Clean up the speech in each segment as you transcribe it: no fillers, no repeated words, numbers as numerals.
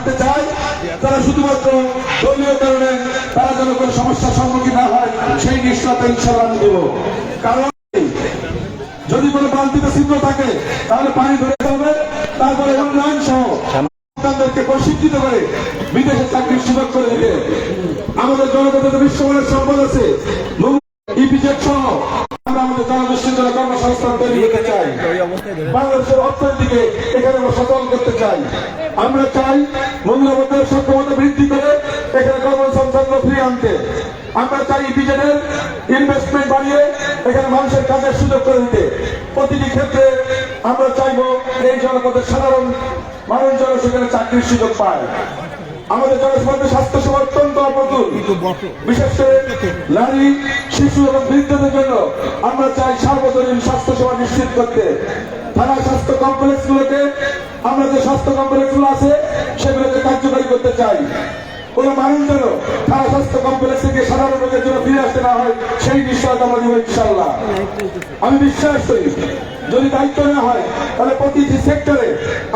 থাকতে চায় তারা শুধুমাত্র দলীয় কারণে তারা যেন কোনো সমস্যার সম্মুখীন না হয় সেই নিশ্চয়তা ইনশাআল্লাহ আমি দেব। কারণ যদি কোনো বালতিতে ছিদ্র থাকে তাহলে পানি ধরতে হবে, তারপরে উন্নয়ন সহ সন্তানদেরকে প্রশিক্ষিত করে বিদেশে চাকরির সুযোগ করে দিতে আমাদের জনগণের বিশ্বমানের সম্পদ আছে ইপিজেড সহ আমরা আমাদের জনগোষ্ঠীর জন্য কর্মসংস্থান তৈরি করতে চাই। বাংলাদেশের অর্থনীতিকে এখানে আমরা সচল করতে চাই। আমরা চাই মূল্যবোধের সক্ষমতা বৃদ্ধি করে এখানে কর্মসংস্থান ফিরিয়ে আনতে। আমরা চাই ইপিজেডের ইনভেস্টমেন্ট বাড়িয়ে এখানে মানুষের কাজের সুযোগ করে দিতে। প্রতিটি ক্ষেত্রে আমরা চাইব এই জনপদের সাধারণ মানুষ যেন সেখানে চাকরির সুযোগ পায়। আমাদের জনসমাজের স্বাস্থ্য সেবা অত্যন্ত অপ্রতুল, বিশেষ করে নারী, শিশু এবং বৃদ্ধদের জন্য আমরা চাই সার্বজনীন স্বাস্থ্য সেবা নিশ্চিত করতে। থানা স্বাস্থ্য কমপ্লেক্স গুলোকে আমরা যে স্বাস্থ্য কমপ্লেক্স গুলো আছে সেগুলোকে কার্যকরী করতে চাই। কোন মানুষ যেন থানা স্বাস্থ্য কমপ্লেক্স থেকে সাধারণ লোকের জন্য ফিরে আসতে না হয় সেই নিশ্চয়তা আমরা দিব ইনশাআল্লাহ। আমি বিশ্বাস করি যদি দায়িত্ব নেওয়া হয় তাহলে প্রতিটি সেক্টরে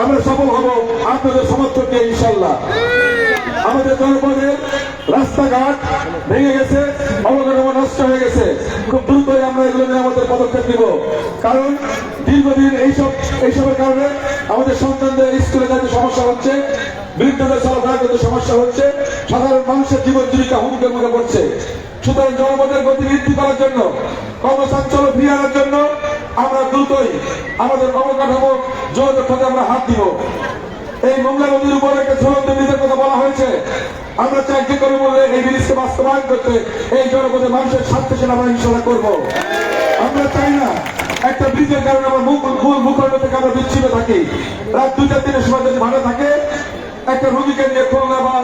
আমরা সফল হব আপনাদের সমর্থন দিয়ে ইনশাআল্লাহ। আমাদের জনপদের রাস্তাঘাট ভেঙে গেছে, অবকাঠামো নষ্ট হয়ে গেছে, খুব দ্রুতই আমরা এগুলো নিয়ে আমাদের পদক্ষেপ নিব। কারণ দীর্ঘদিন এইসবের কারণে আমাদের সন্তানদের স্কুলে যাতে সমস্যা হচ্ছে, বৃদ্ধদের চলাফেরা করতে সমস্যা হচ্ছে, সাধারণ মানুষের জীবন জীবিকা হুমকির মুখে পড়ছে। সুতরাং জনপদের গতি বৃদ্ধি করার জন্য, কর্মচাঞ্চল্য ফিরিয়ে আনার জন্য আমরা দ্রুতই আমাদের অবকাঠামো যোগাযোগ খাতে আমরা হাত দিব। এই মোংলা নদীর উপর একটা ঝুলন্ত ব্রিজের কথা বলা হয়েছে। আমরা চাই যে কোনো মূল্যে এই ব্রিজকে বাস্তবায়ন করতে এই জনপদের মানুষের স্বার্থে সেটা আমরা ইনশাআল্লাহ করব। আমরা চাই না একটা ব্রিজের কারণে আমরা মূল ভূখণ্ড থেকে আমরা বিচ্ছিন্ন থাকি। রাত 2-3 সময় যদি ভাড়া থাকে একটা রোগীকে নিয়ে খুলনা বা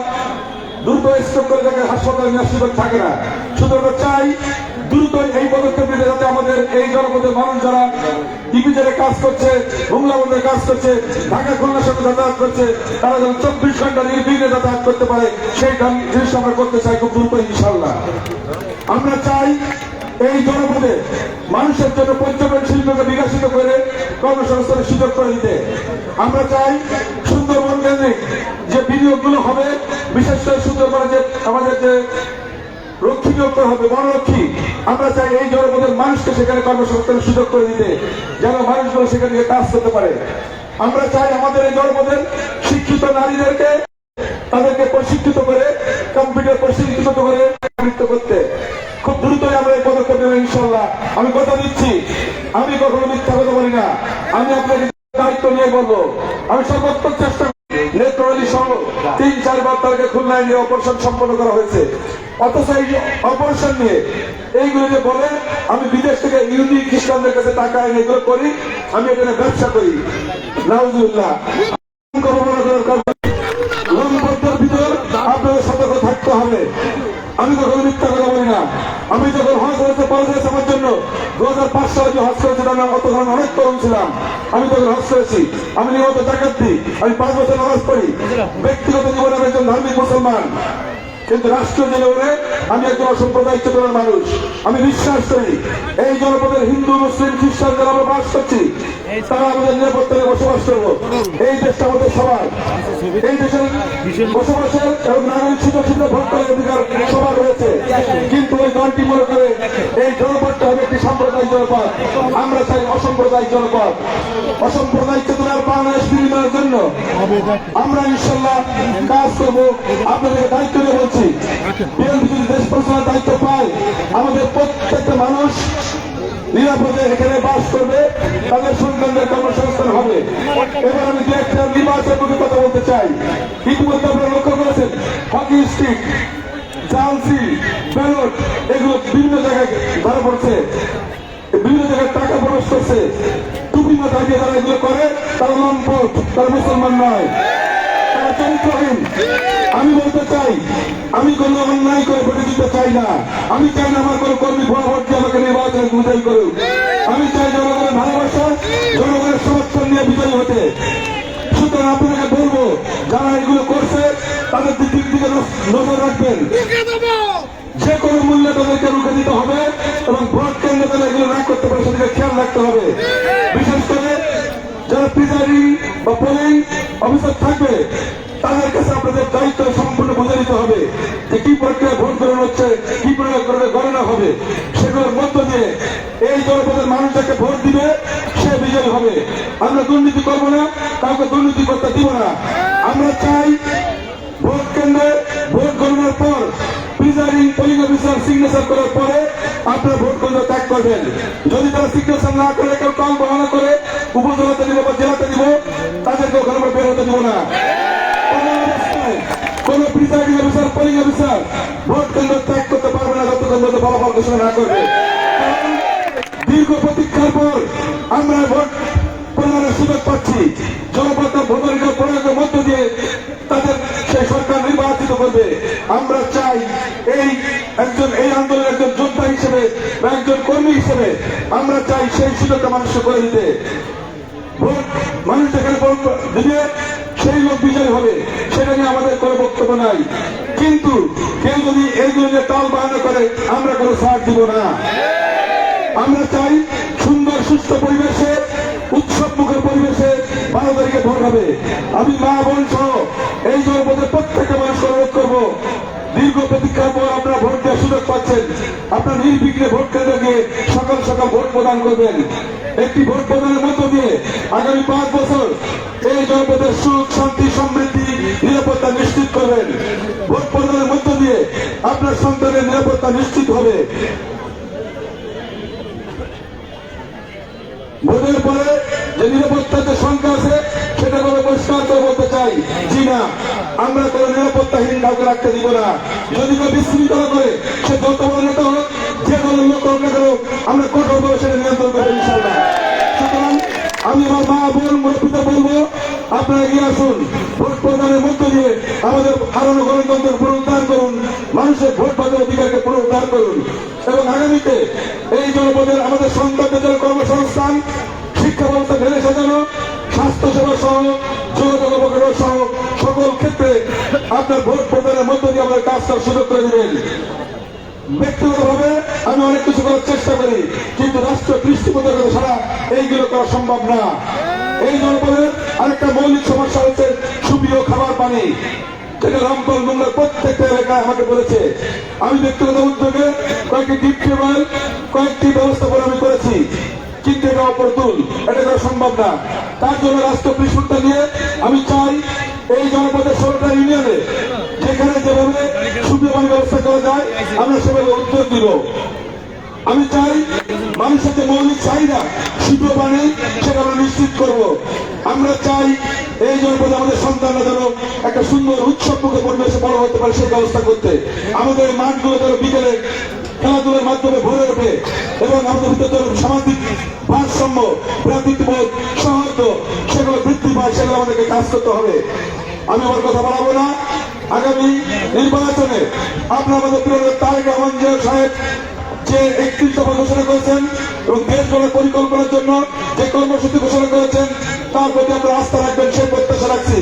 দ্রুত স্ট্রোক করে তাকে হাসপাতালে নেওয়ার সুযোগ থাকে না। সুতরাং আমরা চাই দ্রুত এই পদক্ষেপ নিতে যাতে আমাদের এই জনপদের মানুষ যারা ইপিজেডে কাজ করছে, মোংলা বন্দরে কাজ করছে, ঢাকা খুলনার সাথে যাতায়াত করছে, তারা যেন 24 ঘন্টা নির্বিঘ্নে যাতায়াত করতে পারে সেই জিনিস আমরা করতে চাই খুব দ্রুত ইনশাআল্লাহ। আমরা চাই এই জনপদে মানুষের জন্য পর্যটন শিল্পকে বিকশিত করে কর্মসংস্থানের সুযোগ করে দিতে। আমরা চাই সুন্দরবন কেন্দ্রিক যে বিনিয়োগগুলো হবে, বিশেষ করে সুন্দরবনে যে আমাদের যে রক্ষী নিয়োগ করা হবে, বনরক্ষী, আমরা চাই এই জনপদের মানুষকে সেখানে কর্মসংস্থানের সুযোগ করে দিতে, যেন মানুষগুলো সেখানে গিয়ে কাজ করতে পারে। আমরা চাই আমাদের এই জনপদের শিক্ষিত নারীদেরকে তাদেরকে প্রশিক্ষিত করে কম্পিউটার প্রশিক্ষিত করে করতে। খুব দ্রুতই আমরা এই পদক্ষেপ নেব ইনশাআল্লাহ। আমি কথা দিচ্ছি, আমি কখনো মিথ্যা কথা বলি না। আমি আপনাকে দায়িত্ব নিয়ে বলবো, আমি সর্বোত্তম চেষ্টা নেত্রী সহ 3-4 বার তাকে খুলনায় নিয়ে অপারেশন সম্পন্ন করা হয়েছে। অথচ এই অপারেশন নিয়ে এইগুলো যে বলে আমি বিদেশ থেকে ইহুদি খ্রিস্টানদের কাছে টাকা এনে এগুলো করি, আমি এখানে ব্যবসা করি, নাউজুবিল্লাহ। ভিতর আপনাদের সতর্ক থাকতে হবে। আমি কখনো মিথ্যা কথা বলি না। আমি যখন হজ করেছে পড়াশোনা আমার জন্য 2005 সালে যে হজ করেছে আমি তখন অনেক তরুণ ছিলাম। আমি তখন হজ করেছি, আমি নিয়মিত জাকাত দিই, আমি 5 বছর নামাজ পড়ি। ব্যক্তিগত জীবনে আমি একজন ধার্মিক মুসলমান, কিন্তু রাষ্ট্রীয় জীবনে আমি একজন অসাম্প্রদায়িক চেতনার মানুষ। আমি বিশ্বাস করি এই জনপদের হিন্দু, মুসলিম, খ্রিস্টান যারা আমরা বাস করছি তারা আমাদের নিরাপত্তায় বসবাস করবো। এই দেশটা আমাদের সবার, এই দেশের বসবাসের এবং নাগরিক সুযোগ সুবিধা ভোট করার অধিকার সবার রয়েছে। কিন্তু ওই দলটি মনে করে এই জনপদটা হবে একটি সাম্প্রদায়িক জনপদ। আমরা চাই অসাম্প্রদায়িক জনপদ, অসাম্প্রদায়িক চেতনার বাংলাদেশ বিনিময়ের জন্য আমরা ইনশাআল্লাহ কাজ করবো। আপনাদেরকে দায়িত্ব নিয়ে বলছি, বিএনপি যদি দেশ পরিচালনার দায়িত্ব পায়, আমাদের প্রত্যেকটা মানুষ নিরাপদে এখানে বাস করবে, তাদের সন্তানদের কর্মসংস্থান হবে। এবার আমি একটা নির্বাচন মুখে কথা বলতে চাই। ইতিমধ্যে আপনারা লক্ষ্য করেছেন হকি স্টিক, জালসি, ব্যালট এগুলো বিভিন্ন জায়গায় ধরা পড়ছে, বিভিন্ন জায়গায় টাকা প্রবেশ করছে। টুপি মাথায় দিয়ে তারা এগুলো করে, তারা লম্পট, তারা মুসলমান নয়, তারা চরিত্রহীন। আমি বলতে চাই, আমি কোনো অন্যায় করে ভোটে দিতে চাই না। আমি চাই না আমার কোনো কর্মী ভোট দিয়ে আমাকে নির্বাচনে বিজয়ী করুক। আমি চাই জনগণের ভালোবাসা, জনগণের সমর্থন নিয়ে বিজয়ী হতে। সুতরাং আপনাদেরকে বলবো, যারা এগুলো করছে তাদের দিক দিকে নজর রাখবেন। যে কোনো মূল্যে তাদেরকে রুখে দিতে হবে এবং ভোট কেন্দ্রে তারা এগুলো না করতে পারে সেদিকে খেয়াল রাখতে হবে। বিশেষ করে যারা প্রিজাইডিং বা পোলিং অফিসার থাকবে তাদের কাছে আপনাদের দায়িত্ব সম্পূর্ণ বুঝে নিতে হবে যে কি প্রক্রিয়া ভোট গ্রহণ হচ্ছে, কি প্রক্রিয়া গণনা হবে। সেগুলোর মধ্য দিয়ে এই জনপদের মানুষ যাকে ভোট দিবে সে বিজয়ী হবে। আমরা দুর্নীতি করবো না, কাউকে দুর্নীতি করতে দিব না। আমরা চাই ভোট কেন্দ্রে ভোট গণনার পর প্রিজাইডিং পোলিং অফিসার সিগনেচার করার পরে আপনারা ভোট কেন্দ্র ত্যাগ করবেন। যদি তারা সিগনেচার না করে কেউ টল বহানা করে উপজেলাতে দিব বা জেলাতে দিব, তাদেরকে ওখানে আমরা বের হতে দিব না। কোন presiding officer polling officer vote কেন্দ্র ত্যাগ করতে পারবে না যতক্ষণ পর্যন্ত ফলাফল ঘোষণা না করবে। দীর্ঘ প্রতীক্ষার পর আমরা ভোট প্রদানের সুযোগ পাচ্ছি। জনপদ ভোটাধিকার প্রয়োগের মধ্য দিয়ে তাদের সেই সরকার নির্বাচিত করবে। আমরা চাই এই আন্দোলনের একজন যোদ্ধা হিসেবে বা একজন কর্মী হিসেবে আমরা চাই সেই সুযোগটা মানুষকে করে দিতে। ভোট মানুষ যেখানে দিবে সেই লোক বিজয় হবে, সেটা নিয়ে আমাদের কোনো বক্তব্য নাই। কিন্তু কেউ যদি এইগুলো নিয়ে টাল বাহানা করে আমরা কোনো ছাড় দিব না। আমরা চাই সুন্দর সুস্থ পরিবেশে, উৎসব মুখের পরিবেশে 12 তারিখে ভোট হবে। আমি মা বোন সহ এই জনপদের প্রত্যেকটা মানুষ অনুরোধ করবো, দীর্ঘ প্রতীক্ষার পর আপনারা ভোট দেওয়ার সুযোগ পাচ্ছেন। আপনার নির্বিঘ্নে ভোট কেন্দ্রে গিয়ে সকাল সকাল ভোট প্রদান করবেন। একটি ভোট প্রদানের মধ্য দিয়ে আগামী 5 বছর এই জনপদের সুখ, শান্তি, সমৃদ্ধি, নিরাপত্তা নিশ্চিত করবেন। ভোট প্রদানের মধ্য দিয়ে আপনার সন্তানের নিরাপত্তা নিশ্চিত হবে। ভোটের পরে যে নিরাপত্তার যে সংখ্যা আছে সেটা করে পরিষ্কার করে বলতে চাই, জি না, আমরা কোনো নিরাপত্তাহীন কাউকে রাখতে দিব না। যদি কেউ বিশৃঙ্খলা করে সে যত বড় নেতা হোক, যে দলের লোক হোক না কেন, আমরা কঠোরভাবে সেটা নিয়ন্ত্রণ করবো ইনশাআল্লাহ। সুতরাং আমি আমার মা বোন মুরব্বীদের বলবো, আপনারা এগিয়ে আসুন। ভোট প্রদানের মধ্য দিয়ে আমাদের হারানো গণতন্ত্রের পুনরুদ্ধার করুন, মানুষের ভোট ভাগের অধিকারকে পুনরুদ্ধার করুন এবং আগামীতে এই জনপদের আমাদের সন্তানদের কর্মসংস্থান, শিক্ষা ব্যবস্থা ঢেলে সাজানো, স্বাস্থ্য সেবা সহ, যোগাযোগ উপকরণ সহ সকল ক্ষেত্রে আপনার ভোট প্রদানের মধ্য দিয়ে আমাদের কাজটা সুযোগ করে দেবেন। ব্যক্তিগতভাবে আমি অনেক কিছু করার চেষ্টা করি, কিন্তু রাষ্ট্রীয় দৃষ্টিপথের ছাড়া এইগুলো করা সম্ভব না। এই জনপদের আরেকটা মৌলিক সমস্যা হচ্ছে সুপ্রিয় খাবার পানি, যেটা রামপাল মোংলার প্রত্যেকটা এলাকায় আমাকে বলেছে। আমি ব্যক্তিগত উদ্যোগে কয়েকটি ডিপ টেবল, কয়েকটি ব্যবস্থাপনা আমি করেছি, কিন্তু এটা অপরতুল, এটা করা সম্ভব না। তার জন্য রাষ্ট্রীয় পৃষ্ঠপোষকতা নিয়ে আমি চাই এই জনপদের 16টা ইউনিয়নে যেখানে যেভাবে সুপ্রিয় পানি ব্যবস্থা করা যায় আমরা সেভাবে উদ্যোগ দিব। আমি চাই মানুষের যে মৌলিক চাহিদা সুপ্রিয় পানি সেটা আমরা নিশ্চিত করব। আমরা চাই এই জনপদে আমাদের সন্তানরা যেন একটা সুন্দর উৎসব মুখে পরিবেশে বড় হতে পারে সেই ব্যবস্থা করতে। আমাদের মাঠগুলো যেন বিকেলে খেলাধুলার মাধ্যমে ভরে ওঠে এবং আমাদের ভিতরে সামাজিক ভারসাম্য, ভ্রাতৃত্ববোধ, সৌহার্দ্য সেগুলো বৃদ্ধি পায়, সেগুলো আমাদেরকে কাজ করতে হবে। আমি আমার কথা বাড়াবো না। আগামী নির্বাচনে আপনার আমাদের প্রিয় তারেক রহমান সাহেব যে 31 দফা ঘোষণা করেছেন এবং দেশ গড়ার পরিকল্পনার জন্য যে কর্মসূচি ঘোষণা করেছেন তার প্রতি আপনারা আস্থা রাখবেন সেই প্রত্যাশা রাখছি।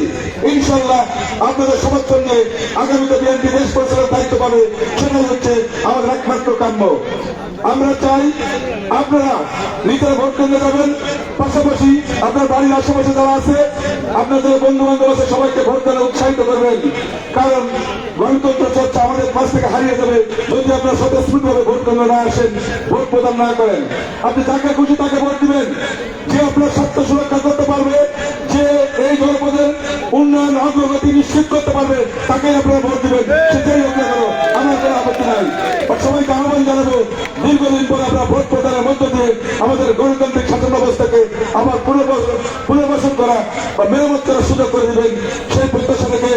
ইনশাল্লাহ আপনাদের সমর্থন নিয়ে আগামীতে বিএনপি দেশ পরিচালনার দায়িত্ব পাবে, সেটাই হচ্ছে আমাদের একমাত্র কাম্য। আমরা চাই আপনারা নিজেরা ভোট কেন্দ্রে যাবেন, পাশাপাশি আপনার বাড়ির আশেপাশে যারা আছে, আপনাদের বন্ধু বান্ধব আছে, সবাইকে ভোট দেওয়ার উৎসাহিত করবেন। কারণ গণতন্ত্র চর্চা আমাদের কাছ থেকে হারিয়ে যাবে যদি আপনারা স্বতঃস্ফূর্তভাবে ভোট কেন্দ্রে না আসেন, ভোট প্রদান না করেন। আপনি যাকে খুশি তাকে ভোট দিবেন, যে আপনার স্বার্থ সুরক্ষা করতে পারবে, যে এই জনপদের উন্নয়ন অগ্রগতি নিশ্চিত করতে পারবে, তাকেই আপনারা ভোট দিবেন। সেটাই হোক না কেন, আমার কোনো আপত্তি নাই। সবাইকে আহ্বান জানাবো, দীর্ঘদিন পরে আমরা ভোট প্রদানের মধ্য দিয়ে আমাদের গণতান্ত্রিক শাসন ব্যবস্থাকে আবার পুনর্বাসন করা বা মেরামত করার সুযোগ করে দিবেন, সেই প্রত্যাশা থেকে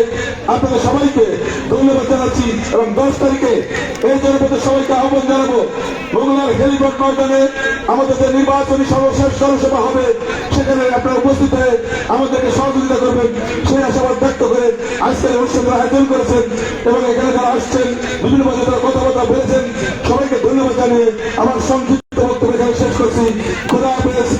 আপনাদের সবাইকে ধন্যবাদ জানাচ্ছি। এবং 10 তারিখে এই জনপদের সবাইকে আহ্বান জানাবো, মোংলার হেলিপ্যাড ময়দানে আমাদের যে নির্বাচনী সর্বশেষ জনসভা হবে সেখানে আপনারা উপস্থিত হয়ে আমাদেরকে সহযোগিতা করবেন সেই আশাবাদ ব্যক্ত করে আজকের অনুষ্ঠানের আয়োজন করেছেন এবং এখানে যারা আসছেন বিভিন্ন ভাবে তারা কথাবার্তা বলেছেন, সবাইকে ধন্যবাদ জানিয়ে আমার সংক্ষিপ্ত বক্তব্য এখানে শেষ করছি। খোদা হাফেজ।